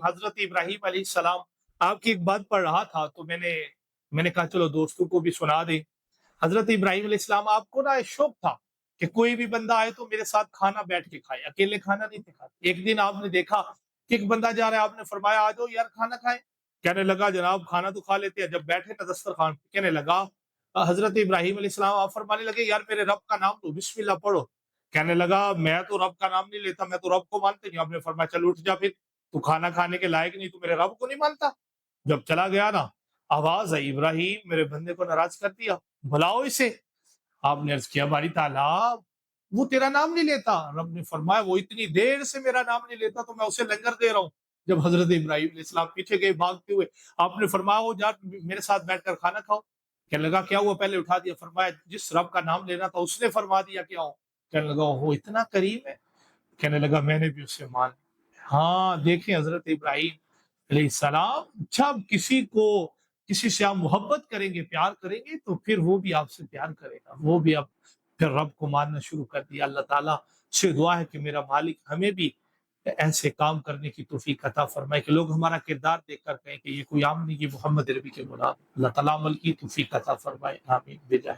حضرت ابراہیم علیہ السلام آپ کی ایک بات پڑھ رہا تھا تو میں نے کہا چلو دوستوں کو بھی سنا دیں۔ حضرت ابراہیم علیہ السلام آپ کو نا ایک شوق تھا کہ کوئی بھی بندہ آئے تو میرے ساتھ کھانا بیٹھ کے کھائے، اکیلے کھانا نہیں تھے کھاتے۔ ایک دن آپ نے دیکھا کہ ایک بندہ جا رہا ہے، آپ نے فرمایا آ جاؤ یار کھانا کھائیں۔ کہنے لگا جناب کھانا تو کھا لیتے ہیں، جب بیٹھے نا دسترخوان پہ کہنے لگا حضرت ابراہیم علیہ السلام آپ فرمانے لگے یار میرے رب کا نام تو بسم اللہ پڑھو۔ کہنے لگا میں تو رب کا نام نہیں لیتا، میں تو رب کو مانتے نہیں۔ آپ نے فرمایا چل اٹھ جا پھر، تو کھانا کھانے کے لائق نہیں، تو میرے رب کو نہیں مانتا۔ جب چلا گیا نا آواز ہے ابراہیم میرے بندے کو ناراض کر دیا، بلاؤ اسے۔ آپ نے عرض کیا باری تعالیٰ وہ تیرا نام نہیں لیتا۔ رب نے فرمایا وہ اتنی دیر سے میرا نام نہیں لیتا تو میں اسے لنگر دے رہا ہوں۔ جب حضرت ابراہیم علیہ السلام پیچھے گئے بھاگتے ہوئے، آپ نے فرمایا وہ جا میرے ساتھ بیٹھ کر کھانا کھاؤ۔ کہنے لگا کیا ہوا؟ پہلے اٹھا دیا۔ فرمایا جس رب کا نام لینا تھا اس نے فرما دیا کیا ہوں۔ کہنے لگا وہ اتنا کریم ہے۔ کہنے لگا میں نے بھی اسے مان لیا۔ ہاں دیکھیں حضرت ابراہیم علیہ السلام جب کسی سے آپ محبت کریں گے، پیار کریں گے تو پھر وہ بھی آپ سے پیار کرے گا، وہ بھی آپ پھر رب کو ماننا شروع کر دیا۔ اللہ تعالیٰ سے دعا ہے کہ میرا مالک ہمیں بھی ایسے کام کرنے کی توفیق عطا فرمائے کہ لوگ ہمارا کردار دیکھ کر کہیں کہ یہ کوئی عام نہیں، یہ محمد عربی کے غلام۔ اللہ تعالیٰ عمل کی توفیق عطا فرمائے، آمین بجائے